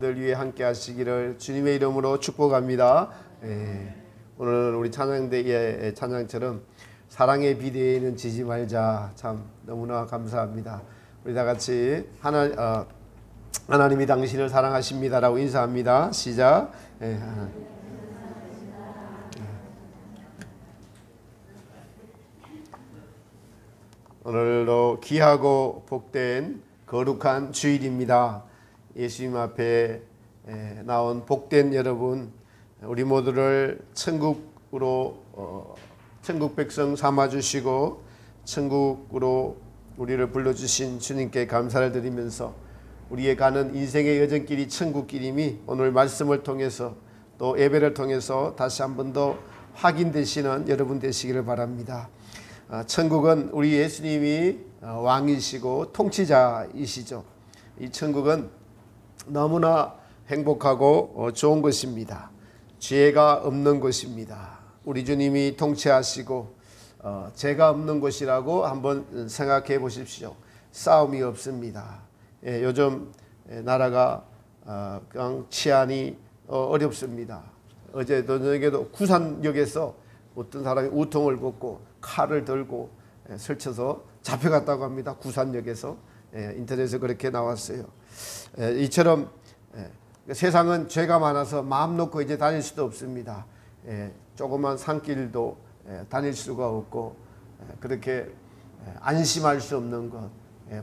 늘 위해 함께 하시기를 주님의 이름으로 축복합니다. 오늘 우리 찬양대의 찬양처럼 사랑의 비대에는 지지 말자, 참 너무나 감사합니다. 우리 다 같이 하나님이 당신을 사랑하십니다라고 인사합니다. 시작. 오늘도 귀하고 복된 거룩한 주일입니다. 예수님 앞에 나온 복된 여러분, 우리 모두를 천국으로 천국 백성 삼아주시고 천국으로 우리를 불러주신 주님께 감사를 드리면서 우리의 가는 인생의 여정길이 천국길임이 오늘 말씀을 통해서 또 예배를 통해서 다시 한 번 더 확인되시는 여러분 되시기를 바랍니다. 천국은 우리 예수님이 왕이시고 통치자이시죠. 이 천국은 너무나 행복하고 좋은 것입니다. 죄가 없는 것입니다. 우리 주님이 통치하시고 죄가 없는 것이라고 한번 생각해 보십시오. 싸움이 없습니다. 요즘 나라가 그냥 치안이 어렵습니다. 어제 저녁에도 구산역에서 어떤 사람이 우통을 벗고 칼을 들고 설쳐서 잡혀갔다고 합니다. 구산역에서 인터넷에 그렇게 나왔어요. 이처럼 세상은 죄가 많아서 마음 놓고 이제 다닐 수도 없습니다. 조그만 산길도 다닐 수가 없고 그렇게 안심할 수 없는 것,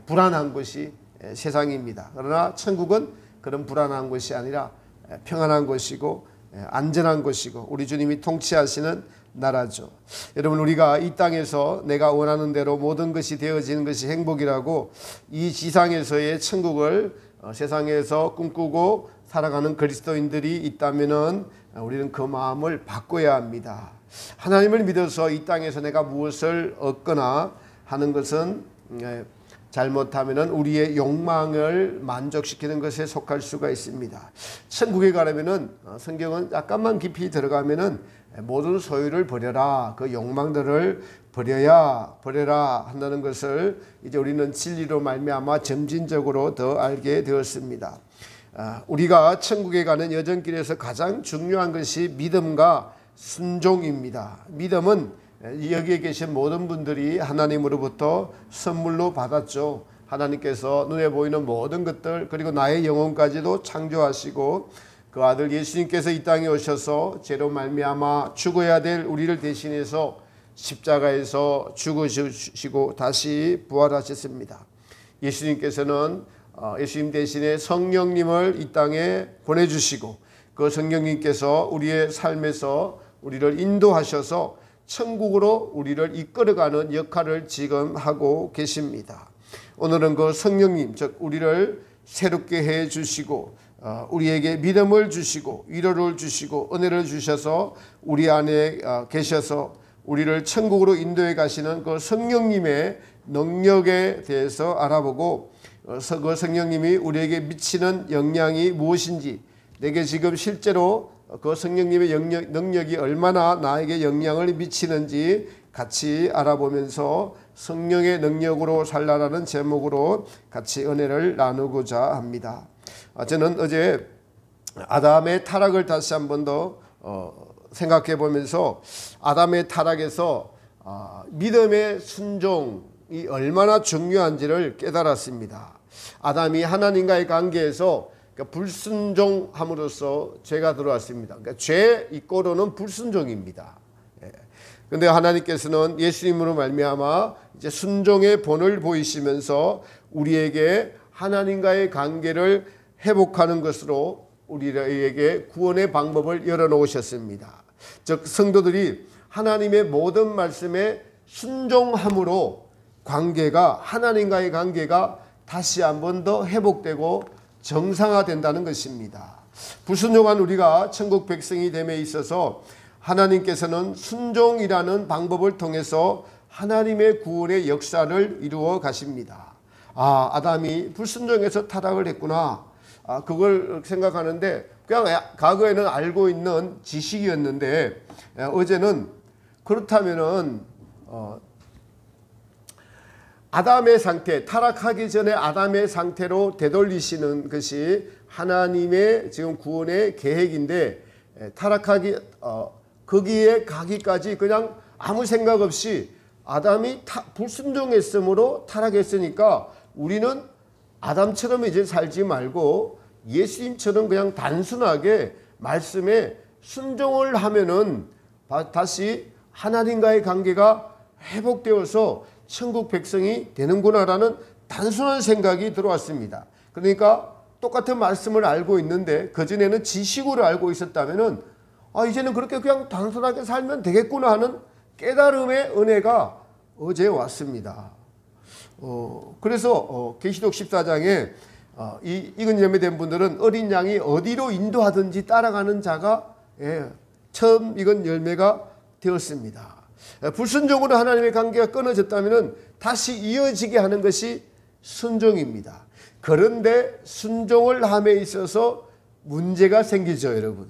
불안한 것이 세상입니다. 그러나 천국은 그런 불안한 것이 아니라 평안한 것이고 안전한 것이고 우리 주님이 통치하시는 나라죠. 여러분, 우리가 이 땅에서 내가 원하는 대로 모든 것이 되어지는 것이 행복이라고 이 지상에서의 천국을 세상에서 꿈꾸고 살아가는 그리스도인들이 있다면은 우리는 그 마음을 바꿔야 합니다. 하나님을 믿어서 이 땅에서 내가 무엇을 얻거나 하는 것은 잘못하면은 우리의 욕망을 만족시키는 것에 속할 수가 있습니다. 천국에 가려면은 성경은 약간만 깊이 들어가면은 모든 소유를 버려라, 그 욕망들을 버려라 한다는 것을 이제 우리는 진리로 말미암아 점진적으로 더 알게 되었습니다. 우리가 천국에 가는 여정길에서 가장 중요한 것이 믿음과 순종입니다. 믿음은 여기에 계신 모든 분들이 하나님으로부터 선물로 받았죠. 하나님께서 눈에 보이는 모든 것들 그리고 나의 영혼까지도 창조하시고 그 아들 예수님께서 이 땅에 오셔서 죄로 말미암아 죽어야 될 우리를 대신해서 십자가에서 죽으시고 다시 부활하셨습니다. 예수님께서는 예수님 대신에 성령님을 이 땅에 보내주시고 그 성령님께서 우리의 삶에서 우리를 인도하셔서 천국으로 우리를 이끌어가는 역할을 지금 하고 계십니다. 오늘은 그 성령님, 즉 우리를 새롭게 해 주시고 우리에게 믿음을 주시고 위로를 주시고 은혜를 주셔서 우리 안에 계셔서 우리를 천국으로 인도해 가시는 그 성령님의 능력에 대해서 알아보고 그 성령님이 우리에게 미치는 영향이 무엇인지, 내게 지금 실제로 그 성령님의 능력이 얼마나 나에게 영향을 미치는지 같이 알아보면서 성령의 능력으로 살라라는 제목으로 같이 은혜를 나누고자 합니다. 저는 어제 아담의 타락을 다시 한 번 더 생각해 보면서 아담의 타락에서 믿음의 순종이 얼마나 중요한지를 깨달았습니다. 아담이 하나님과의 관계에서 불순종함으로써 죄가 들어왔습니다. 그러니까 죄 이꼬로는 불순종입니다. 그런데 하나님께서는 예수님으로 말미암아 이제 순종의 본을 보이시면서 우리에게 하나님과의 관계를 회복하는 것으로 우리에게 구원의 방법을 열어놓으셨습니다. 즉 성도들이 하나님의 모든 말씀에 순종함으로 하나님과의 관계가 다시 한 번 더 회복되고 정상화된다는 것입니다. 불순종한 우리가 천국 백성이 됨에 있어서 하나님께서는 순종이라는 방법을 통해서 하나님의 구원의 역사를 이루어 가십니다. 아담이 불순종해서 타락을 했구나. 그걸 생각하는데 그냥 과거에는 알고 있는 지식이었는데 어제는 그렇다면은 아담의 상태, 타락하기 전에 아담의 상태로 되돌리시는 것이 하나님의 지금 구원의 계획인데 타락하기 거기에 가기까지 그냥 아무 생각 없이 아담이 불순종했으므로 타락했으니까 우리는 아담처럼 이제 살지 말고 예수님처럼 그냥 단순하게 말씀에 순종을 하면은 다시 하나님과의 관계가 회복되어서 천국 백성이 되는구나라는 단순한 생각이 들어왔습니다. 그러니까 똑같은 말씀을 알고 있는데 그전에는 지식으로 알고 있었다면은 이제는 그렇게 그냥 단순하게 살면 되겠구나 하는 깨달음의 은혜가 어제 왔습니다. 그래서 계시록 14장에 익은 열매된 분들은 어린 양이 어디로 인도하든지 따라가는 자가 처음 익은 열매가 되었습니다. 불순종으로 하나님의 관계가 끊어졌다면 다시 이어지게 하는 것이 순종입니다. 그런데 순종을 함에 있어서 문제가 생기죠, 여러분.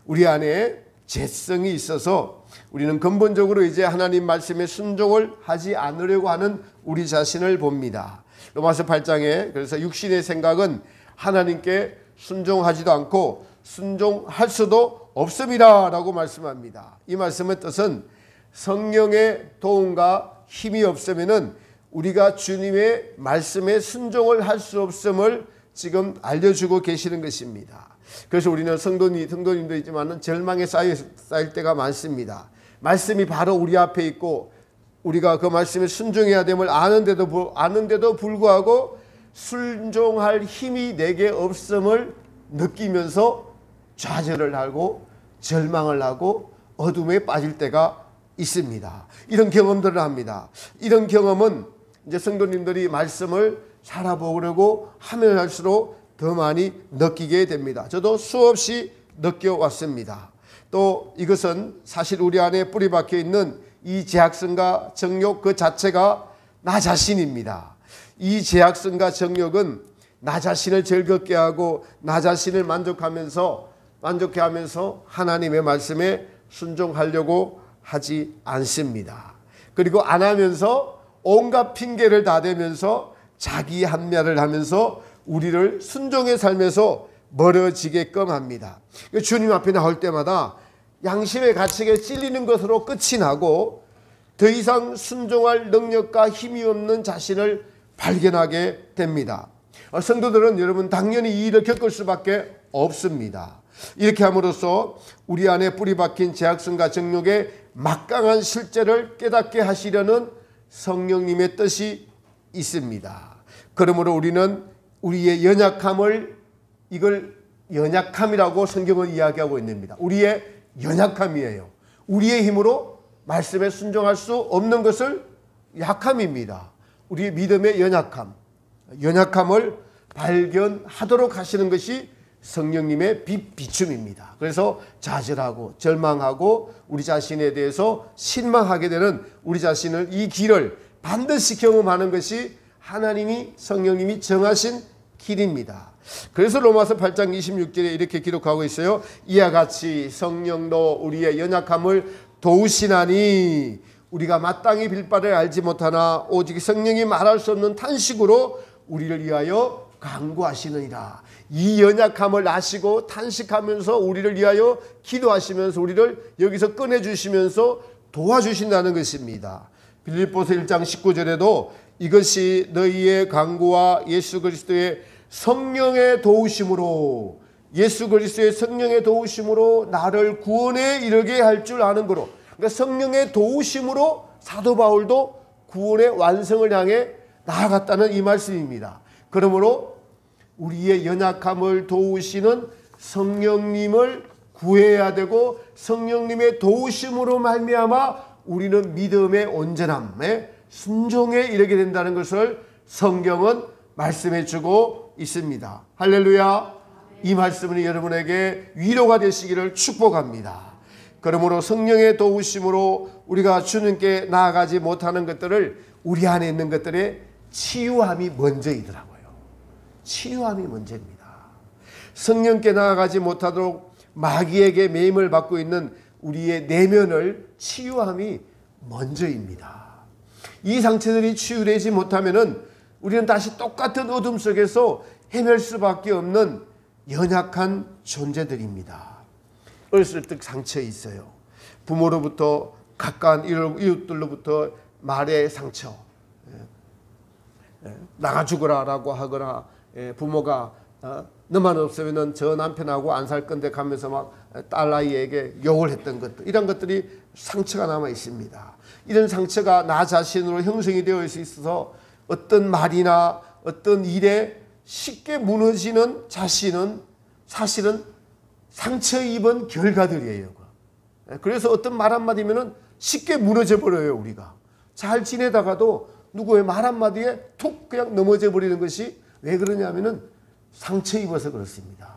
우리 안에 죄성이 있어서 우리는 근본적으로 이제 하나님 말씀에 순종을 하지 않으려고 하는 우리 자신을 봅니다. 로마서 8장에 그래서 육신의 생각은 하나님께 순종하지도 않고 순종할 수도 없음이라 라고 말씀합니다. 이 말씀의 뜻은 성령의 도움과 힘이 없으면은 우리가 주님의 말씀에 순종을 할 수 없음을 지금 알려주고 계시는 것입니다. 그래서 우리는 성도님도 있지만 절망에 쌓일 때가 많습니다. 말씀이 바로 우리 앞에 있고 우리가 그 말씀에 순종해야 됨을 아는데도 불구하고 순종할 힘이 내게 없음을 느끼면서 좌절을 하고 절망을 하고 어둠에 빠질 때가 있습니다. 이런 경험들을 합니다. 이런 경험은 이제 성도님들이 말씀을 살아보려고 하면 할수록 더 많이 느끼게 됩니다. 저도 수없이 느껴왔습니다. 또 이것은 사실 우리 안에 뿌리 박혀 있는 이 제약성과 정욕 그 자체가 나 자신입니다. 이 제약성과 정욕은 나 자신을 즐겁게 하고 나 자신을 만족해 하면서 하나님의 말씀에 순종하려고 하지 않습니다. 그리고 안 하면서 온갖 핑계를 다 대면서 자기 합리화를 하면서 우리를 순종의 삶에서 멀어지게끔 합니다. 주님 앞에 나올 때마다 양심의 가책에 찔리는 것으로 끝이 나고 더 이상 순종할 능력과 힘이 없는 자신을 발견하게 됩니다. 성도들은 여러분 당연히 이 일을 겪을 수밖에 없습니다. 이렇게 함으로써 우리 안에 뿌리 박힌 제약성과 정욕의 막강한 실제를 깨닫게 하시려는 성령님의 뜻이 있습니다. 그러므로 우리는 우리의 연약함을 이걸 연약함이라고 성경은 이야기하고 있습니다. 우리의 연약함이에요. 우리의 힘으로 말씀에 순종할 수 없는 것을 약함입니다. 우리의 믿음의 연약함을 발견하도록 하시는 것이 성령님의 비춤입니다. 그래서 좌절하고 절망하고 우리 자신에 대해서 실망하게 되는 우리 자신을 이 길을 반드시 경험하는 것이 하나님이 성령님이 정하신 길입니다. 그래서 로마서 8장 26절에 이렇게 기록하고 있어요. 이와 같이 성령도 우리의 연약함을 도우시나니 우리가 마땅히 빌 바를 알지 못하나 오직 성령이 말할 수 없는 탄식으로 우리를 위하여 간구하시느니라. 이 연약함을 아시고 탄식하면서 우리를 위하여 기도하시면서 우리를 여기서 꺼내주시면서 도와주신다는 것입니다. 빌립보서 1장 19절에도 이것이 너희의 간구와 예수 그리스도의 성령의 도우심으로 예수 그리스도의 성령의 도우심으로 나를 구원에 이르게 할 줄 아는 거로, 그러니까 성령의 도우심으로 사도 바울도 구원의 완성을 향해 나아갔다는 이 말씀입니다. 그러므로 우리의 연약함을 도우시는 성령님을 구해야 되고 성령님의 도우심으로 말미암아 우리는 믿음의 온전함에 순종에 이르게 된다는 것을 성경은 말씀해 주고 있습니다. 할렐루야. 이 말씀은 여러분에게 위로가 되시기를 축복합니다. 그러므로 성령의 도우심으로 우리가 주님께 나아가지 못하는 것들을 우리 안에 있는 것들의 치유함이 먼저이더라고요. 치유함이 먼저입니다. 성령께 나아가지 못하도록 마귀에게 매임을 받고 있는 우리의 내면을 치유함이 먼저입니다. 이 상처들이 치유되지 못하면은 우리는 다시 똑같은 어둠 속에서 헤맬 수밖에 없는 연약한 존재들입니다. 어렸을 때 상처 있어요. 부모로부터 가까운 이웃들로부터 말의 상처, 나가 죽어라 라고 하거나 부모가 너만 없으면 저 남편하고 안 살 건데 가면서 막 딸아이에게 욕을 했던 것들, 이런 것들이 상처가 남아 있습니다. 이런 상처가 나 자신으로 형성이 되어 있어서 어떤 말이나 어떤 일에 쉽게 무너지는 자신은 사실은 상처 입은 결과들이에요. 그래서 어떤 말 한마디면 쉽게 무너져 버려요. 우리가 잘 지내다가도 누구의 말 한마디에 툭 그냥 넘어져 버리는 것이 왜 그러냐면은 상처 입어서 그렇습니다.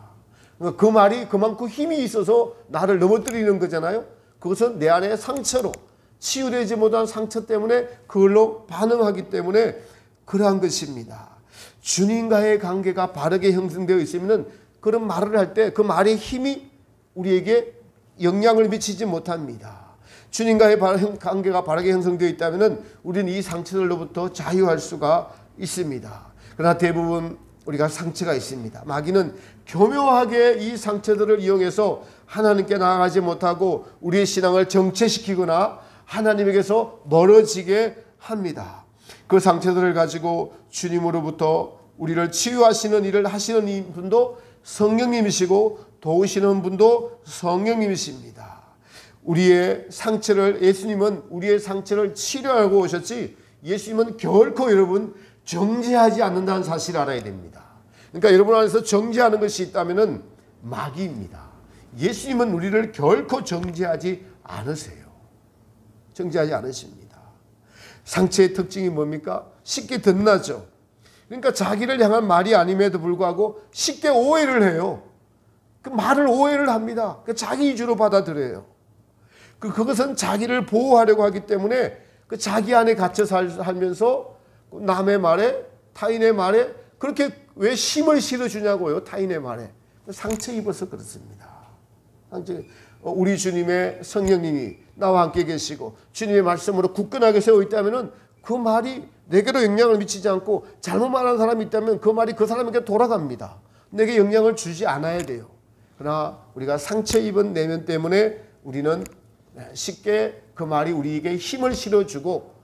그 말이 그만큼 힘이 있어서 나를 넘어뜨리는 거잖아요. 그것은 내 안에 상처로, 치유되지 못한 상처 때문에 그걸로 반응하기 때문에 그러한 것입니다. 주님과의 관계가 바르게 형성되어 있으면 그런 말을 할 때 그 말의 힘이 우리에게 영향을 미치지 못합니다. 주님과의 관계가 바르게 형성되어 있다면 우리는 이 상처들로부터 자유할 수가 있습니다. 그러나 대부분 우리가 상처가 있습니다. 마귀는 교묘하게 이 상처들을 이용해서 하나님께 나아가지 못하고 우리의 신앙을 정체시키거나 하나님에게서 멀어지게 합니다. 그 상처들을 가지고 주님으로부터 우리를 치유하시는 일을 하시는 이 분도 성령님이시고 도우시는 분도 성령님이십니다. 우리의 상처를, 예수님은 우리의 상처를 치료하고 오셨지 예수님은 결코 여러분 정죄하지 않는다는 사실을 알아야 됩니다. 그러니까 여러분 안에서 정죄하는 것이 있다면 마귀입니다. 예수님은 우리를 결코 정죄하지 않으세요. 정죄하지 않으십니다. 상처의 특징이 뭡니까? 쉽게 드러나죠. 그러니까 자기를 향한 말이 아님에도 불구하고 쉽게 오해를 해요. 그 말을 오해를 합니다. 그 자기 위주로 받아들여요. 그것은 자기를 보호하려고 하기 때문에 그 자기 안에 갇혀 살면서 남의 말에, 타인의 말에 그렇게 왜 힘을 실어주냐고요. 타인의 말에. 상처 입어서 그렇습니다. 우리 주님의 성령님이 나와 함께 계시고 주님의 말씀으로 굳건하게 세워 있다면 그 말이 내게로 영향을 미치지 않고 잘못 말하는 사람이 있다면 그 말이 그 사람에게 돌아갑니다. 내게 영향을 주지 않아야 돼요. 그러나 우리가 상처 입은 내면 때문에 우리는 쉽게 그 말이 우리에게 힘을 실어주고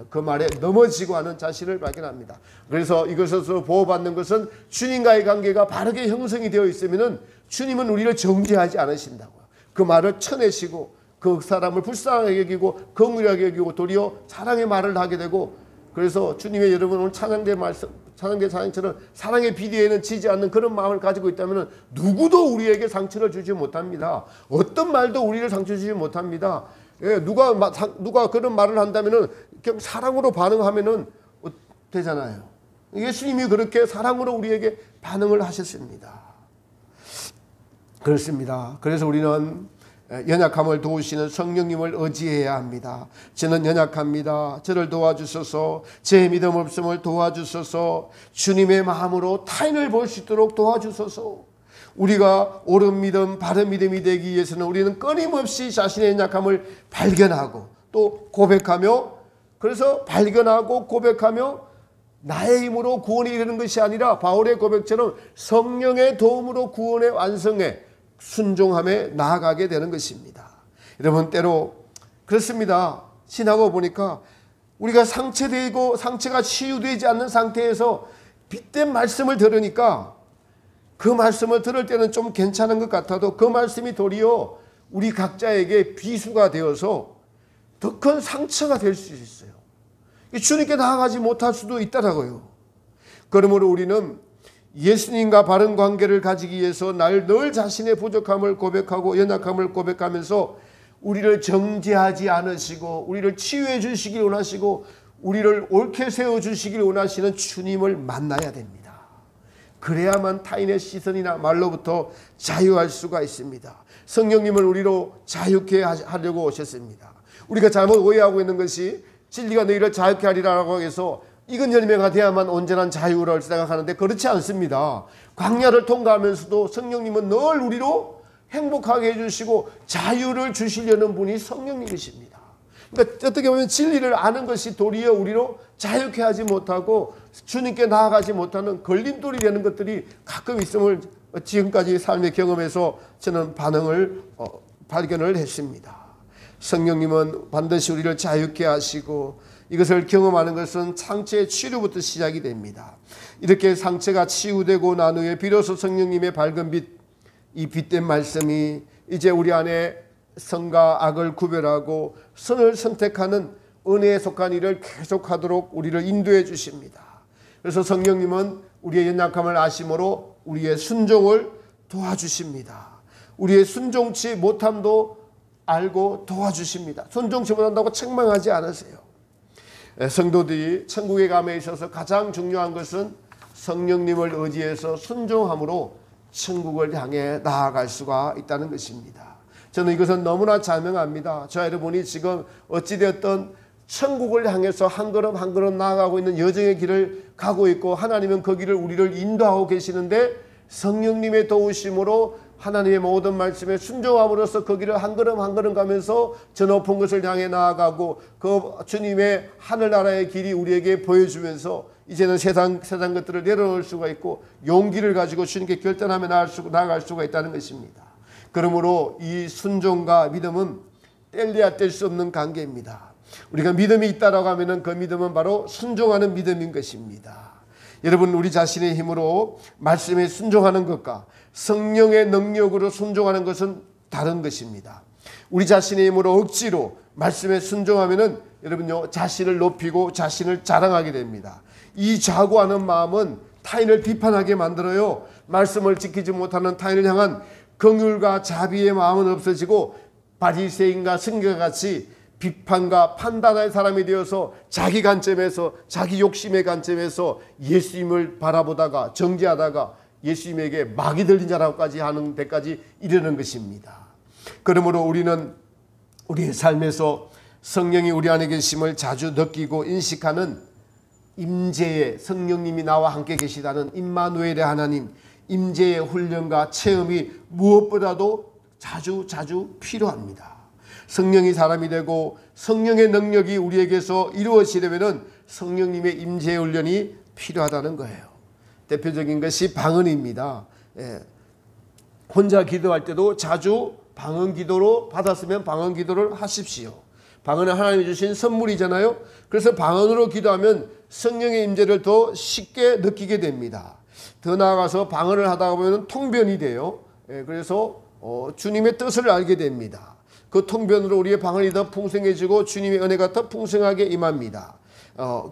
그 말에 넘어지고 하는 자신을 발견합니다. 그래서 이것에서 보호받는 것은 주님과의 관계가 바르게 형성이 되어 있으면 주님은 우리를 정죄하지 않으신다고요. 그 말을 쳐내시고 그 사람을 불쌍하게 여기고 긍휼하게 여기고 도리어 사랑의 말을 하게 되고, 그래서 주님의 여러분 오늘 찬양대 말씀, 찬양대 찬양처럼 사랑의 비디에는 지지 않는 그런 마음을 가지고 있다면 누구도 우리에게 상처를 주지 못합니다. 어떤 말도 우리를 상처 주지 못합니다. 예, 누가 그런 말을 한다면은 그냥 사랑으로 반응하면은 되잖아요. 예수님이 그렇게 사랑으로 우리에게 반응을 하셨습니다. 그렇습니다. 그래서 우리는 연약함을 도우시는 성령님을 의지해야 합니다. 저는 연약합니다. 저를 도와주소서. 제 믿음 없음을 도와주소서. 주님의 마음으로 타인을 볼 수 있도록 도와주소서. 우리가 옳은 믿음, 바른 믿음이 되기 위해서는 우리는 끊임없이 자신의 연약함을 발견하고 또 고백하며, 그래서 발견하고 고백하며 나의 힘으로 구원이 이르는 것이 아니라 바울의 고백처럼 성령의 도움으로 구원의 완성에 순종함에 나아가게 되는 것입니다. 여러분 때로 그렇습니다. 지나고 보니까 우리가 상처되고 상처가 치유되지 않는 상태에서 빗댄 말씀을 들으니까 그 말씀을 들을 때는 좀 괜찮은 것 같아도 그 말씀이 도리어 우리 각자에게 비수가 되어서 더 큰 상처가 될 수 있어요. 주님께 나아가지 못할 수도 있더라고요. 그러므로 우리는 예수님과 바른 관계를 가지기 위해서 늘 자신의 부족함을 고백하고 연약함을 고백하면서 우리를 정죄하지 않으시고 우리를 치유해 주시길 원하시고 우리를 옳게 세워주시길 원하시는 주님을 만나야 됩니다. 그래야만 타인의 시선이나 말로부터 자유할 수가 있습니다. 성령님을 우리로 자유케 하려고 오셨습니다. 우리가 잘못 오해하고 있는 것이 진리가 너희를 자유케 하리라고 해서 익은 열매가 돼야만 온전한 자유를 생각하는데 그렇지 않습니다. 광야를 통과하면서도 성령님은 늘 우리로 행복하게 해주시고 자유를 주시려는 분이 성령님이십니다. 그러니까 어떻게 보면 진리를 아는 것이 도리어 우리로 자유케 하지 못하고 주님께 나아가지 못하는 걸림돌이 되는 것들이 가끔 있음을 지금까지 삶의 경험에서 저는 발견을 했습니다. 성령님은 반드시 우리를 자유케 하시고 이것을 경험하는 것은 상처의 치료부터 시작이 됩니다. 이렇게 상처가 치유되고 난 후에 비로소 성령님의 밝은 빛, 이 빛된 말씀이 이제 우리 안에 선과 악을 구별하고 선을 선택하는 은혜에 속한 일을 계속하도록 우리를 인도해 주십니다. 그래서 성령님은 우리의 연약함을 아심으로 우리의 순종을 도와주십니다. 우리의 순종치 못함도 알고 도와주십니다. 순종치 못한다고 책망하지 않으세요. 성도들이 천국에 감에 있어서 가장 중요한 것은 성령님을 의지해서 순종함으로 천국을 향해 나아갈 수가 있다는 것입니다. 저는 이것은 너무나 자명합니다. 저 여러분이 지금 어찌되었든 천국을 향해서 한 걸음 한 걸음 나아가고 있는 여정의 길을 가고 있고 하나님은 그 길을 우리를 인도하고 계시는데 성령님의 도우심으로 하나님의 모든 말씀에 순종함으로써 그 길을 한 걸음 한 걸음 가면서 저 높은 것을 향해 나아가고 그 주님의 하늘나라의 길이 우리에게 보여주면서 이제는 세상 것들을 내려놓을 수가 있고 용기를 가지고 주님께 결단하며 나아갈 수가 있다는 것입니다. 그러므로 이 순종과 믿음은 뗄래야 뗄 수 없는 관계입니다. 우리가 믿음이 있다라고 하면은 그 믿음은 바로 순종하는 믿음인 것입니다. 여러분, 우리 자신의 힘으로 말씀에 순종하는 것과 성령의 능력으로 순종하는 것은 다른 것입니다. 우리 자신의 힘으로 억지로 말씀에 순종하면은 여러분요, 자신을 높이고 자신을 자랑하게 됩니다. 이 좌고하는 마음은 타인을 비판하게 만들어요. 말씀을 지키지 못하는 타인을 향한 긍휼과 자비의 마음은 없어지고 바리새인과 승객과 같이 비판과 판단할 사람이 되어서 자기 관점에서 자기 욕심의 관점에서 예수님을 바라보다가 정죄하다가 예수님에게 막이 들린 자라고까지 하는 데까지 이르는 것입니다. 그러므로 우리는 우리의 삶에서 성령이 우리 안에 계심을 자주 느끼고 인식하는 임재의 성령님이 나와 함께 계시다는 임마누엘의 하나님, 임재의 훈련과 체험이 무엇보다도 자주 필요합니다. 성령이 사람이 되고 성령의 능력이 우리에게서 이루어지려면 성령님의 임재의 훈련이 필요하다는 거예요. 대표적인 것이 방언입니다. 혼자 기도할 때도 자주 방언 기도로 받았으면 방언 기도를 하십시오. 방언은 하나님이 주신 선물이잖아요. 그래서 방언으로 기도하면 성령의 임재를 더 쉽게 느끼게 됩니다. 더 나아가서 방언을 하다 보면 통변이 돼요. 그래서 주님의 뜻을 알게 됩니다. 그 통변으로 우리의 방언이 더 풍성해지고 주님의 은혜가 더 풍성하게 임합니다.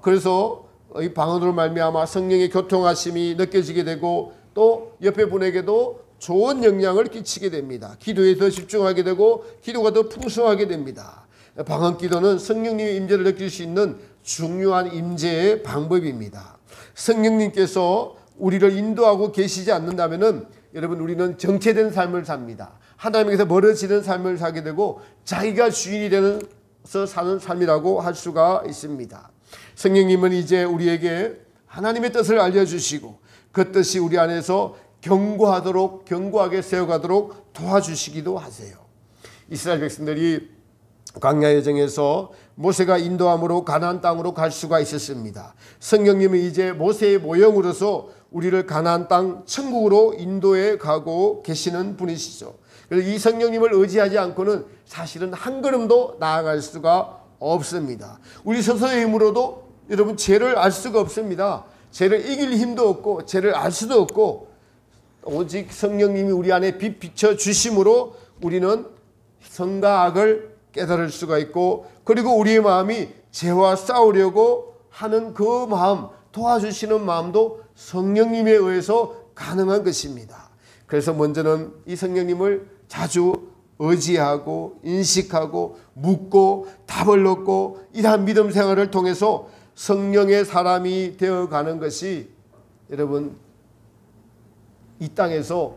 그래서 이 방언으로 말미암아 성령의 교통하심이 느껴지게 되고 또 옆에 분에게도 좋은 영향을 끼치게 됩니다. 기도에 더 집중하게 되고 기도가 더 풍성하게 됩니다. 방언 기도는 성령님의 임재를 느낄 수 있는 중요한 임재의 방법입니다. 성령님께서 우리를 인도하고 계시지 않는다면은 여러분, 우리는 정체된 삶을 삽니다. 하나님께서 멀어지는 삶을 살게 되고 자기가 주인이 되면서 사는 삶이라고 할 수가 있습니다. 성령님은 이제 우리에게 하나님의 뜻을 알려주시고 그 뜻이 우리 안에서 견고하게 세워가도록 도와주시기도 하세요. 이스라엘 백성들이 광야 여정에서 모세가 인도함으로 가나안 땅으로 갈 수가 있었습니다. 성령님은 이제 모세의 모형으로서 우리를 가나안 땅 천국으로 인도해 가고 계시는 분이시죠. 그래서 이 성령님을 의지하지 않고는 사실은 한 걸음도 나아갈 수가 없습니다. 우리 스스로의 힘으로도 여러분 죄를 알 수가 없습니다. 죄를 이길 힘도 없고 죄를 알 수도 없고 오직 성령님이 우리 안에 빛 비춰 주심으로 우리는 선과 악을 깨달을 수가 있고 그리고 우리의 마음이 죄와 싸우려고 하는 그 마음, 도와주시는 마음도 성령님에 의해서 가능한 것입니다. 그래서 먼저는 이 성령님을 자주 의지하고 인식하고 묻고 답을 얻고 이러한 믿음 생활을 통해서 성령의 사람이 되어가는 것이 여러분 이 땅에서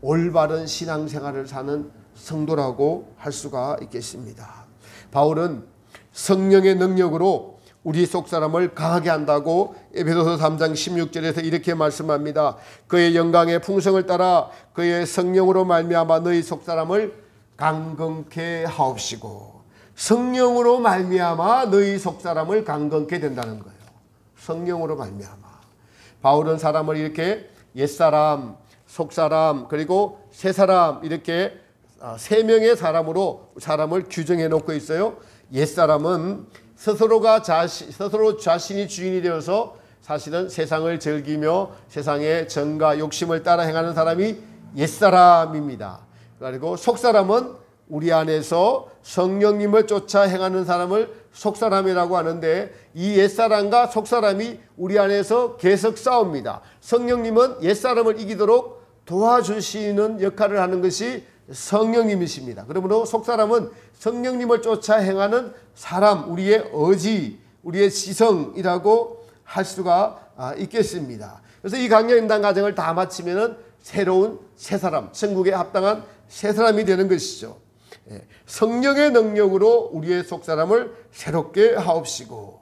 올바른 신앙생활을 사는 성도라고 할 수가 있겠습니다. 바울은 성령의 능력으로 우리 속사람을 강하게 한다고 에베소서 3장 16절에서 이렇게 말씀합니다. 그의 영광의 풍성을 따라 그의 성령으로 말미암아 너희 속사람을 강건케 하옵시고 성령으로 말미암아 너희 속사람을 강건케 된다는 거예요. 성령으로 말미암아. 바울은 사람을 이렇게 옛사람, 속사람, 그리고 새사람, 이렇게 세 명의 사람으로 사람을 규정해 놓고 있어요. 옛사람은 스스로 자신이 주인이 되어서 사실은 세상을 즐기며 세상의 정과 욕심을 따라 행하는 사람이 옛사람입니다. 그리고 속사람은 우리 안에서 성령님을 쫓아 행하는 사람을 속사람이라고 하는데, 이 옛사람과 속사람이 우리 안에서 계속 싸웁니다. 성령님은 옛사람을 이기도록 도와주시는 역할을 하는 것이 성령님이십니다. 그러므로 속사람은 성령님을 쫓아 행하는 사람, 우리의 의지, 우리의 지성이라고 할 수가 있겠습니다. 그래서 이 강령인단 과정을 다 마치면은 새로운 새 사람, 천국에 합당한 새 사람이 되는 것이죠. 성령의 능력으로 우리의 속사람을 새롭게 하옵시고,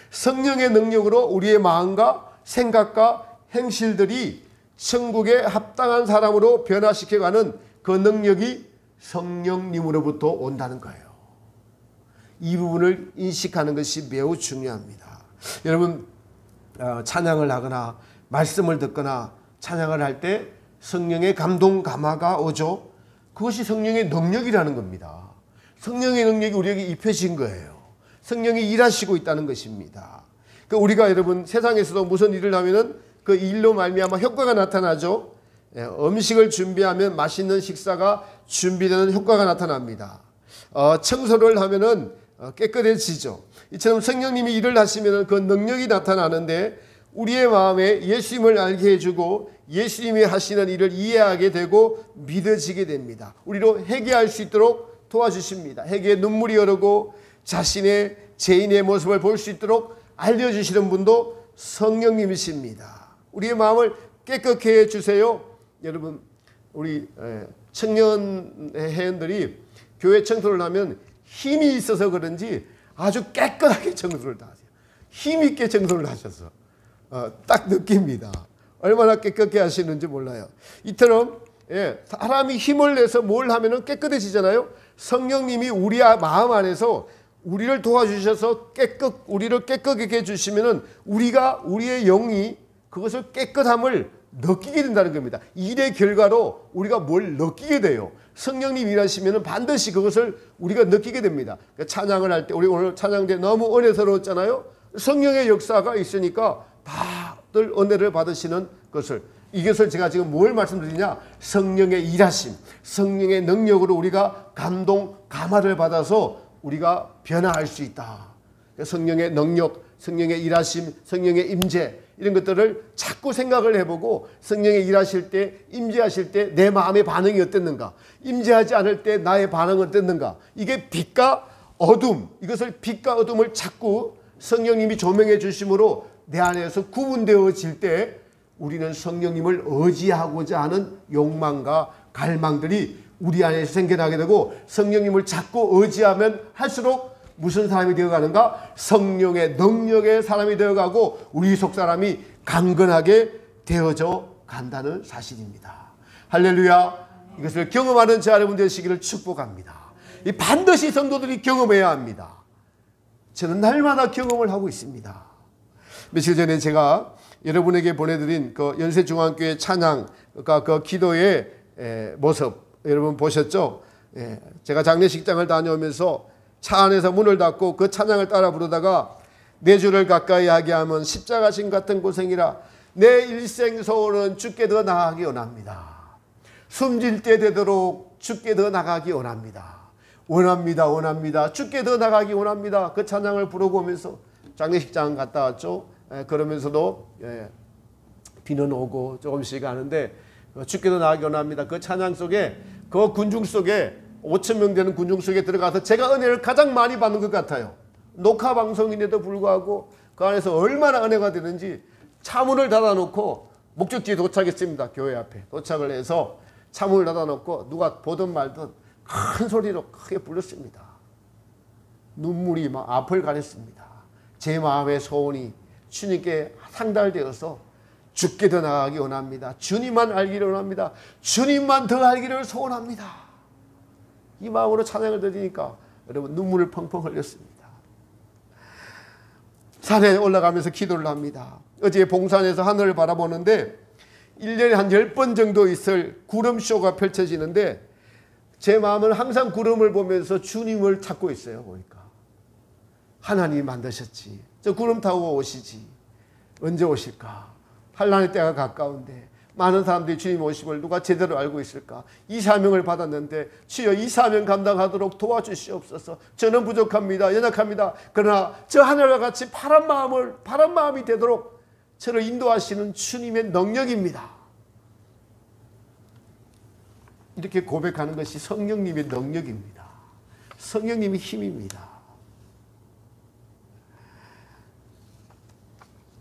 성령의 능력으로 우리의 마음과 생각과 행실들이 천국에 합당한 사람으로 변화시켜가는 그 능력이 성령님으로부터 온다는 거예요. 이 부분을 인식하는 것이 매우 중요합니다. 여러분, 찬양을 하거나 말씀을 듣거나 찬양을 할 때 성령의 감동 감화가 오죠. 그것이 성령의 능력이라는 겁니다. 성령의 능력이 우리에게 입혀진 거예요. 성령이 일하시고 있다는 것입니다. 우리가 여러분 세상에서도 무슨 일을 하면은 그 일로 말미암아 효과가 나타나죠. 음식을 준비하면 맛있는 식사가 준비되는 효과가 나타납니다. 청소를 하면은 깨끗해지죠. 이처럼 성령님이 일을 하시면은 그 능력이 나타나는데, 우리의 마음에 예수님을 알게 해주고 예수님이 하시는 일을 이해하게 되고 믿어지게 됩니다. 우리로 회개할 수 있도록 도와주십니다. 회개의 눈물이 흐르고 자신의 죄인의 모습을 볼 수 있도록 알려주시는 분도 성령님이십니다. 우리의 마음을 깨끗게 해주세요. 여러분, 우리 청년 회원들이 교회 청소를 하면 힘이 있어서 그런지 아주 깨끗하게 청소를 다 하세요. 힘 있게 청소를 하셔서 딱 느낍니다. 얼마나 깨끗게 하시는지 몰라요. 이처럼 사람이 힘을 내서 뭘 하면 깨끗해지잖아요. 성령님이 우리 마음 안에서 우리를 도와주셔서 우리를 깨끗하게 해주시면 우리의 영이 그것을 깨끗함을 느끼게 된다는 겁니다. 일의 결과로 우리가 뭘 느끼게 돼요. 성령님 일하시면 반드시 그것을 우리가 느끼게 됩니다. 찬양을 할 때, 우리 오늘 찬양 때 너무 은혜스러웠잖아요. 성령의 역사가 있으니까 다들 은혜를 받으시는 것을, 이것을 제가 지금 뭘 말씀드리냐, 성령의 일하심, 성령의 능력으로 우리가 감동, 감화를 받아서 우리가 변화할 수 있다. 성령의 능력, 성령의 일하심, 성령의 임재, 이런 것들을 자꾸 생각을 해보고, 성령의 일하실 때, 임재하실 때 내 마음의 반응이 어땠는가, 임재하지 않을 때 나의 반응은 어땠는가, 이게 빛과 어둠, 이것을 빛과 어둠을 자꾸 성령님이 조명해 주심으로 내 안에서 구분되어질 때 우리는 성령님을 의지하고자 하는 욕망과 갈망들이 우리 안에서 생겨나게 되고, 성령님을 자꾸 의지하면 할수록 무슨 사람이 되어가는가? 성령의 능력의 사람이 되어가고 우리 속사람이 강건하게 되어져 간다는 사실입니다. 할렐루야. 이것을 경험하는 저 여러분 되시기를 축복합니다. 반드시 성도들이 경험해야 합니다. 저는 날마다 경험을 하고 있습니다. 며칠 전에 제가 여러분에게 보내드린 그 연세중앙교회 찬양, 그 기도의 모습 여러분 보셨죠? 제가 장례식장을 다녀오면서 차 안에서 문을 닫고 그 찬양을 따라 부르다가, 내 주를 가까이 하게 하면 십자가신 같은 고생이라, 내 일생 소원은 주께 더 나아가기 원합니다. 숨질 때 되도록 주께 더 나가기 원합니다. 원합니다. 주께 더 나가기 원합니다. 그 찬양을 부르고 오면서 장례식장 갔다 왔죠. 그러면서도 비는 오고 조금씩 가는데 주께 더 나가기 원합니다. 그 찬양 속에, 그 군중 속에 5,000명 되는 군중 속에 들어가서 제가 은혜를 가장 많이 받는 것 같아요. 녹화 방송인에도 불구하고 그 안에서 얼마나 은혜가 되는지, 차문을 닫아놓고 목적지에 도착했습니다. 교회 앞에 도착을 해서 차문을 닫아놓고 누가 보든 말든 큰 소리로 크게 불렀습니다. 눈물이 막 앞을 가렸습니다. 제 마음의 소원이 주님께 상달되어서 주께 더 나아가기 원합니다. 주님만 알기를 원합니다. 주님만 더 알기를 소원합니다. 이 마음으로 찬양을 드리니까 여러분 눈물을 펑펑 흘렸습니다. 산에 올라가면서 기도를 합니다. 어제 봉산에서 하늘을 바라보는데 1년에 한 10번 정도 있을 구름쇼가 펼쳐지는데 제 마음은 항상 구름을 보면서 주님을 찾고 있어요. 보니까 하나님이 만드셨지. 저 구름 타고 오시지. 언제 오실까? 환난의 때가 가까운데 많은 사람들이 주님 오심을 누가 제대로 알고 있을까? 이 사명을 받았는데 주여 이 사명 감당하도록 도와주시옵소서. 저는 부족합니다. 연약합니다. 그러나 저 하늘과 같이 파란 마음이 되도록 저를 인도하시는 주님의 능력입니다. 이렇게 고백하는 것이 성령님의 능력입니다. 성령님의 힘입니다.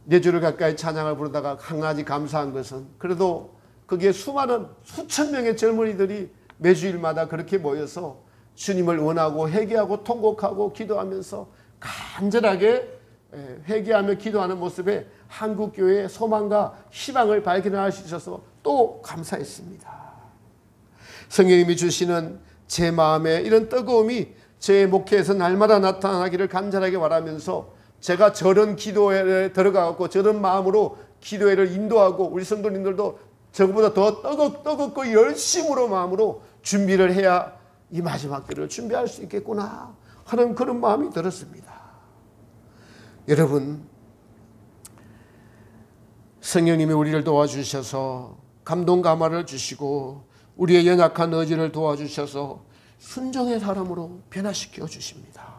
네 주를 가까이 찬양을 부르다가 한 가지 감사한 것은 그래도 거기에 수많은 수천 명의 젊은이들이 매주일마다 그렇게 모여서 주님을 원하고 회개하고 통곡하고 기도하면서 간절하게 회개하며 기도하는 모습에 한국교회의 소망과 희망을 발견할 수 있어서 또 감사했습니다. 성령님이 주시는 제 마음에 이런 뜨거움이 제 목회에서 날마다 나타나기를 간절하게 바라면서 제가 저런 기도회에 들어가고 저런 마음으로 기도회를 인도하고 우리 성도님들도 저보다 더 뜨겁고 열심으로 마음으로 준비를 해야 이 마지막 때를 준비할 수 있겠구나 하는 그런 마음이 들었습니다. 여러분, 성령님이 우리를 도와주셔서 감동 감화를 주시고 우리의 연약한 의지를 도와주셔서 순종의 사람으로 변화시켜 주십니다.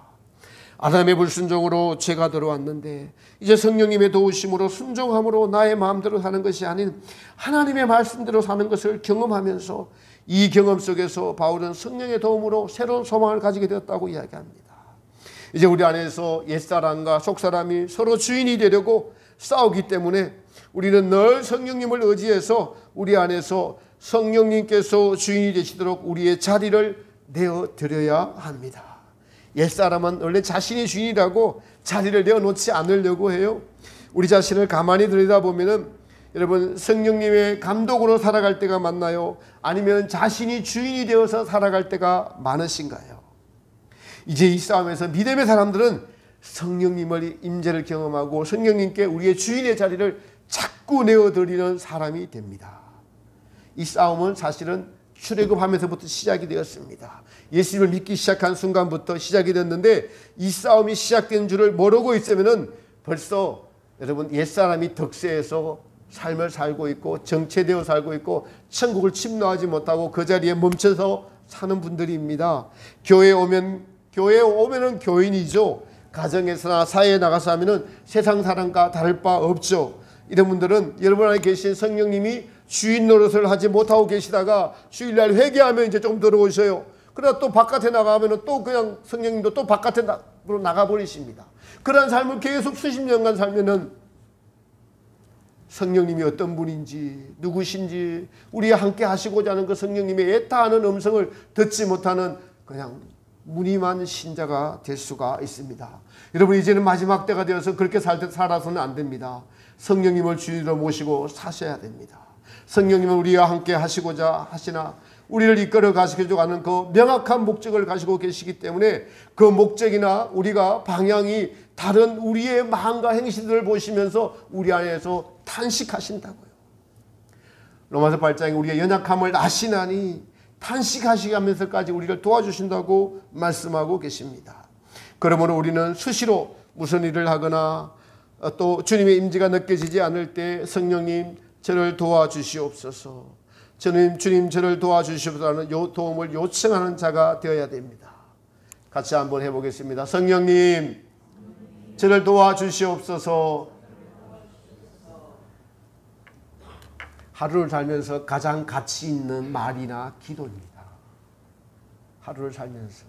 아담의 불순종으로 죄가 들어왔는데 이제 성령님의 도우심으로 순종함으로 나의 마음대로 사는 것이 아닌 하나님의 말씀대로 사는 것을 경험하면서 이 경험 속에서 바울은 성령의 도움으로 새로운 소망을 가지게 되었다고 이야기합니다. 이제 우리 안에서 옛사람과 속사람이 서로 주인이 되려고 싸우기 때문에 우리는 늘 성령님을 의지해서 우리 안에서 성령님께서 주인이 되시도록 우리의 자리를 내어드려야 합니다. 옛사람은 원래 자신이 주인이라고 자리를 내어놓지 않으려고 해요. 우리 자신을 가만히 들여다보면 여러분 성령님의 감독으로 살아갈 때가 많나요? 아니면 자신이 주인이 되어서 살아갈 때가 많으신가요? 이제 이 싸움에서 믿음의 사람들은 성령님의 임재를 경험하고 성령님께 우리의 주인의 자리를 자꾸 내어드리는 사람이 됩니다. 이 싸움은 사실은 출애굽하면서부터 시작이 되었습니다. 예수님을 믿기 시작한 순간부터 시작이 됐는데 이 싸움이 시작된 줄을 모르고 있으면은 벌써 여러분 옛사람이 덕세에서 삶을 살고 있고 정체되어 살고 있고 천국을 침노하지 못하고 그 자리에 멈춰서 사는 분들입니다. 교회에 오면은 교인이죠. 가정에서나 사회에 나가서 하면은 세상 사람과 다를 바 없죠. 이런 분들은 여러분 안에 계신 성령님이 주인 노릇을 하지 못하고 계시다가 주일날 회개하면 이제 좀 들어오셔요. 그러다 또 바깥에 나가면 또 그냥 성령님도 또 바깥으로 나가버리십니다. 그런 삶을 계속 수십 년간 살면은 성령님이 어떤 분인지 누구신지 우리와 함께 하시고자 하는 그 성령님의 애타하는 음성을 듣지 못하는 그냥 무늬만 신자가 될 수가 있습니다. 여러분 이제는 마지막 때가 되어서 그렇게 살아서는 안 됩니다. 성령님을 주인으로 모시고 사셔야 됩니다. 성령님은 우리와 함께 하시고자 하시나 우리를 이끌어 가시고자 하는 그 명확한 목적을 가지고 계시기 때문에 그 목적이나 우리가 방향이 다른 우리의 마음과 행실들을 보시면서 우리 안에서 탄식하신다고요. 로마서 8장에 우리의 연약함을 아시나니 탄식하시면서까지 우리를 도와주신다고 말씀하고 계십니다. 그러므로 우리는 수시로 무슨 일을 하거나 또 주님의 임재가 느껴지지 않을 때 성령님 저를 도와주시옵소서. 주님 저를 도와주시옵소서라는 도움을 요청하는 자가 되어야 됩니다. 같이 한번 해보겠습니다. 성령님 저를 도와주시옵소서. 하루를 살면서 가장 가치 있는 말이나 기도입니다. 하루를 살면서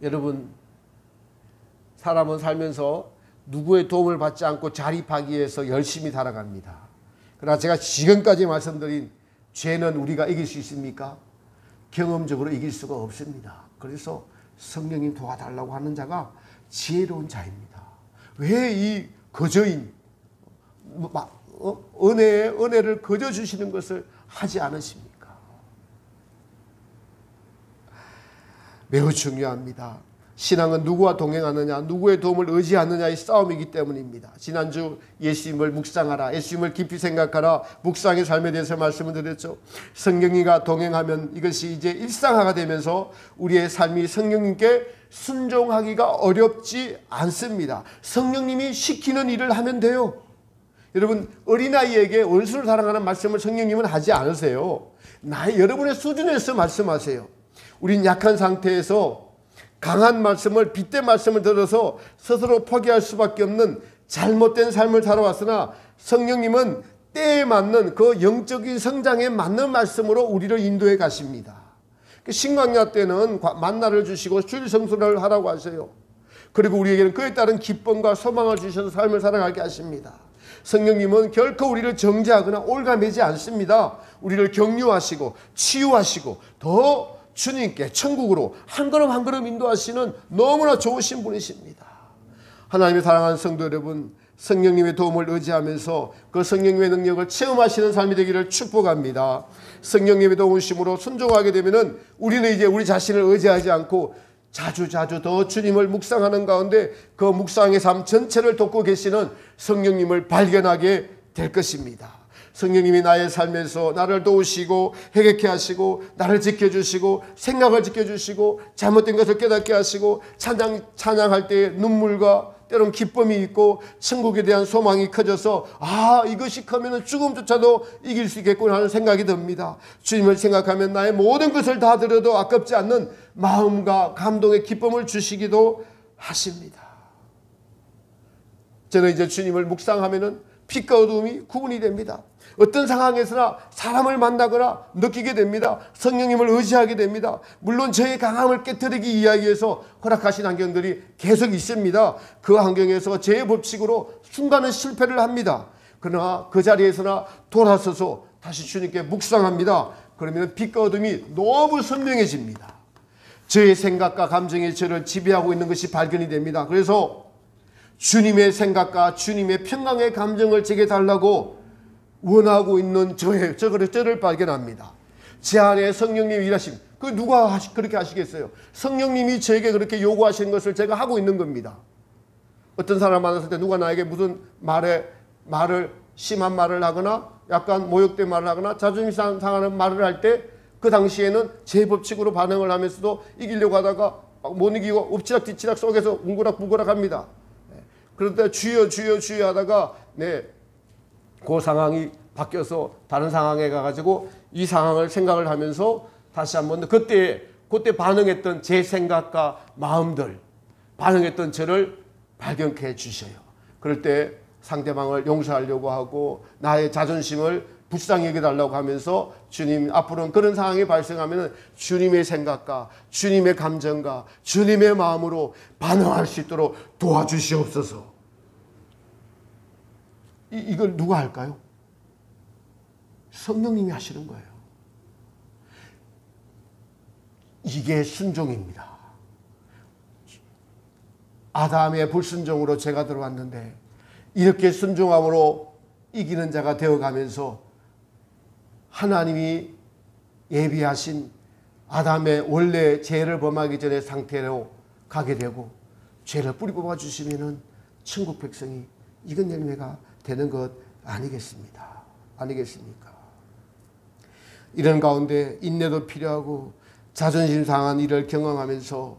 여러분 사람은 살면서 누구의 도움을 받지 않고 자립하기 위해서 열심히 살아갑니다. 그러나 제가 지금까지 말씀드린 죄는 우리가 이길 수 있습니까? 경험적으로 이길 수가 없습니다. 그래서 성령님 도와달라고 하는 자가 지혜로운 자입니다. 왜 이 거저인 은혜를 거저 주시는 것을 하지 않으십니까? 매우 중요합니다. 신앙은 누구와 동행하느냐, 누구의 도움을 의지하느냐의 싸움이기 때문입니다. 지난주 예수님을 묵상하라, 예수님을 깊이 생각하라, 묵상의 삶에 대해서 말씀을 드렸죠. 성령님과 동행하면 이것이 이제 일상화가 되면서 우리의 삶이 성령님께 순종하기가 어렵지 않습니다. 성령님이 시키는 일을 하면 돼요. 여러분, 어린아이에게 원수를 사랑하는 말씀을 성령님은 하지 않으세요. 여러분의 수준에서 말씀하세요. 우린 약한 상태에서 강한 말씀을, 빗대 말씀을 들어서 스스로 포기할 수밖에 없는 잘못된 삶을 살아왔으나 성령님은 때에 맞는 그 영적인 성장에 맞는 말씀으로 우리를 인도해 가십니다. 신강야 때는 만나를 주시고 주일 성수를 하라고 하세요. 그리고 우리에게는 그에 따른 기쁨과 소망을 주셔서 삶을 살아가게 하십니다. 성령님은 결코 우리를 정죄하거나 올가매지 않습니다. 우리를 격려하시고 치유하시고 더 주님께 천국으로 한 걸음 한 걸음 인도하시는 너무나 좋으신 분이십니다. 하나님의 사랑하는 성도 여러분, 성령님의 도움을 의지하면서 그 성령님의 능력을 체험하시는 삶이 되기를 축복합니다. 성령님의 도우심으로 순종하게 되면은 우리는 이제 우리 자신을 의지하지 않고 자주 더 주님을 묵상하는 가운데 그 묵상의 삶 전체를 돕고 계시는 성령님을 발견하게 될 것입니다. 성령님이 나의 삶에서 나를 도우시고 회개케 하시고 나를 지켜주시고 생각을 지켜주시고 잘못된 것을 깨닫게 하시고 찬양할 때 눈물과 때론 기쁨이 있고 천국에 대한 소망이 커져서 이것이 크면 죽음조차도 이길 수 있겠구나 하는 생각이 듭니다. 주님을 생각하면 나의 모든 것을 다 드려도 아깝지 않는 마음과 감동의 기쁨을 주시기도 하십니다. 저는 이제 주님을 묵상하면은 빛과 어둠이 구분이 됩니다. 어떤 상황에서나 사람을 만나거나 느끼게 됩니다. 성령님을 의지하게 됩니다. 물론 저의 강함을 깨뜨리기 위해서 허락하신 환경들이 계속 있습니다. 그 환경에서 제 법칙으로 순간은 실패를 합니다. 그러나 그 자리에서나 돌아서서 다시 주님께 묵상합니다. 그러면 빛과 어둠이 너무 선명해집니다. 저의 생각과 감정이 저를 지배하고 있는 것이 발견이 됩니다. 그래서 주님의 생각과 주님의 평강의 감정을 제게 달라고 원하고 있는 저를 발견합니다. 제 안에 성령님이 일하심. 그 누가 그렇게 하시겠어요? 성령님이 저에게 그렇게 요구하시는 것을 제가 하고 있는 겁니다. 어떤 사람 만났을 때 누가 나에게 무슨 심한 말을 하거나 약간 모욕된 말을 하거나 자존심 상하는 말을 할 때 그 당시에는 제 법칙으로 반응을 하면서도 이기려고 하다가 못 이기고 엎치락뒤치락 속에서 울고락불고락 합니다. 그런데 주여 하다가 그 상황이 바뀌어서 다른 상황에 가가지고 이 상황을 생각을 하면서 다시 한번 그때 반응했던 제 생각과 마음들, 반응했던 저를 발견케 해주셔요. 그럴 때 상대방을 용서하려고 하고 나의 자존심을 불쌍히 여겨달라고 하면서 주님, 앞으로는 그런 상황이 발생하면 주님의 생각과 주님의 감정과 주님의 마음으로 반응할 수 있도록 도와주시옵소서. 이걸 누가 할까요? 성령님이 하시는 거예요. 이게 순종입니다. 아담의 불순종으로 죄가 들어왔는데 이렇게 순종함으로 이기는 자가 되어가면서 하나님이 예비하신 아담의 원래 죄를 범하기 전의 상태로 가게 되고 죄를 뿌리 뽑아 주시면은 천국 백성이 익은 열매가 되는 것 아니겠습니까? 이런 가운데 인내도 필요하고 자존심 상한 일을 경험하면서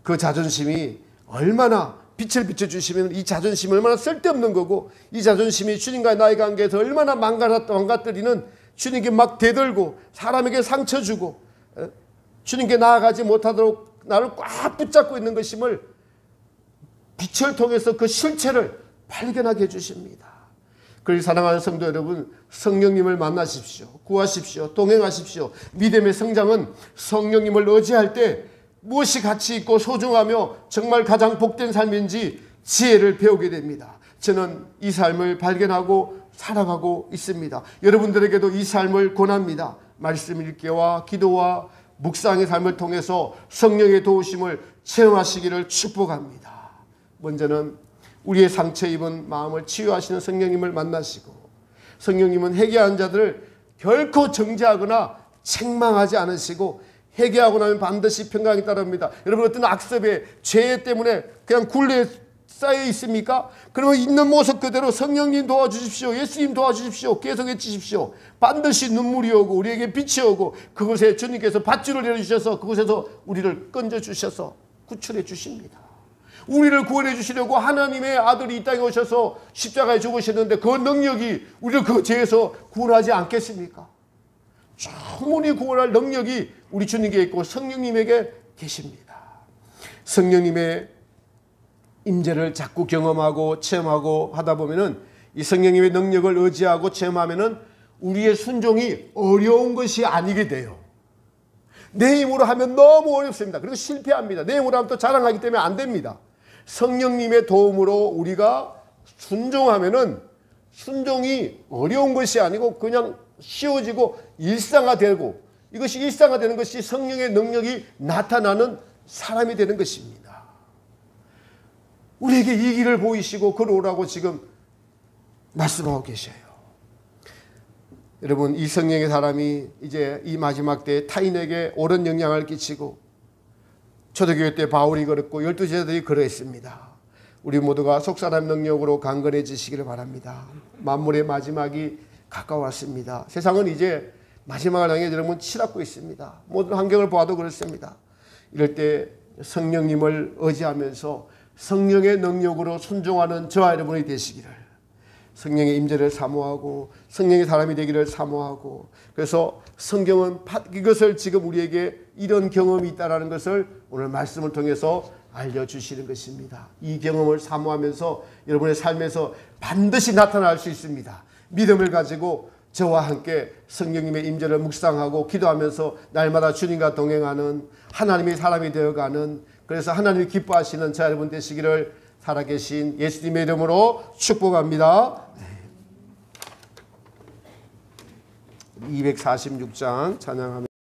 그 자존심이 얼마나 빛을 비춰주시면 이 자존심이 얼마나 쓸데없는 거고 이 자존심이 주님과 나의 관계에서 얼마나 망가뜨리는 주님께 막 대들고 사람에게 상처 주고 주님께 나아가지 못하도록 나를 꽉 붙잡고 있는 것임을 빛을 통해서 그 실체를 발견하게 해주십니다. 그리고 사랑하는 성도 여러분, 성령님을 만나십시오. 구하십시오. 동행하십시오. 믿음의 성장은 성령님을 의지할 때 무엇이 가치 있고 소중하며 정말 가장 복된 삶인지 지혜를 배우게 됩니다. 저는 이 삶을 발견하고 살아가고 있습니다. 여러분들에게도 이 삶을 권합니다. 말씀 읽기와 기도와 묵상의 삶을 통해서 성령의 도우심을 체험하시기를 축복합니다. 먼저는 우리의 상처 입은 마음을 치유하시는 성령님을 만나시고, 성령님은 회개한 자들을 결코 정죄하거나 책망하지 않으시고 회개하고 나면 반드시 평강이 따릅니다. 여러분 어떤 악습에 죄 때문에 그냥 굴레에 쌓여 있습니까? 그러면 있는 모습 그대로 성령님 도와주십시오. 예수님 도와주십시오. 계속 외치십시오. 반드시 눈물이 오고 우리에게 빛이 오고 그곳에 주님께서 밧줄을 내려주셔서 그곳에서 우리를 건져주셔서 구출해 주십니다. 우리를 구원해 주시려고 하나님의 아들이 이 땅에 오셔서 십자가에 죽으셨는데 그 능력이 우리를 그 죄에서 구원하지 않겠습니까? 충분히 구원할 능력이 우리 주님께 있고 성령님에게 계십니다. 성령님의 임재를 자꾸 경험하고 체험하고 하다 보면은 이 성령님의 능력을 의지하고 체험하면은 우리의 순종이 어려운 것이 아니게 돼요. 내 힘으로 하면 너무 어렵습니다. 그리고 실패합니다. 내 힘으로 하면 또 자랑하기 때문에 안 됩니다. 성령님의 도움으로 우리가 순종하면은 순종이 어려운 것이 아니고 그냥 쉬워지고 일상화되고 이것이 일상화되는 것이 성령의 능력이 나타나는 사람이 되는 것입니다. 우리에게 이 길을 보이시고 걸어오라고 지금 말씀하고 계셔요. 여러분 이 성령의 사람이 이제 이 마지막 때에 타인에게 옳은 영향을 끼치고 초대교회 때 바울이 그랬고 12제자들이 그랬습니다. 우리 모두가 속사람 능력으로 강건해지시기를 바랍니다. 만물의 마지막이 가까웠습니다. 세상은 이제 마지막을 향해 여러분 치닫고 있습니다. 모든 환경을 보아도 그렇습니다. 이럴 때 성령님을 의지하면서 성령의 능력으로 순종하는 저와 여러분이 되시기를, 성령의 임재를 사모하고 성령의 사람이 되기를 사모하고, 그래서 성경은 이것을 지금 우리에게 이런 경험이 있다는 것을 오늘 말씀을 통해서 알려주시는 것입니다. 이 경험을 사모하면서 여러분의 삶에서 반드시 나타날 수 있습니다. 믿음을 가지고 저와 함께 성령님의 임재를 묵상하고 기도하면서 날마다 주님과 동행하는 하나님의 사람이 되어가는, 그래서 하나님이 기뻐하시는 저 여러분 되시기를 살아계신 예수님의 이름으로 축복합니다. 246장 찬양합니다.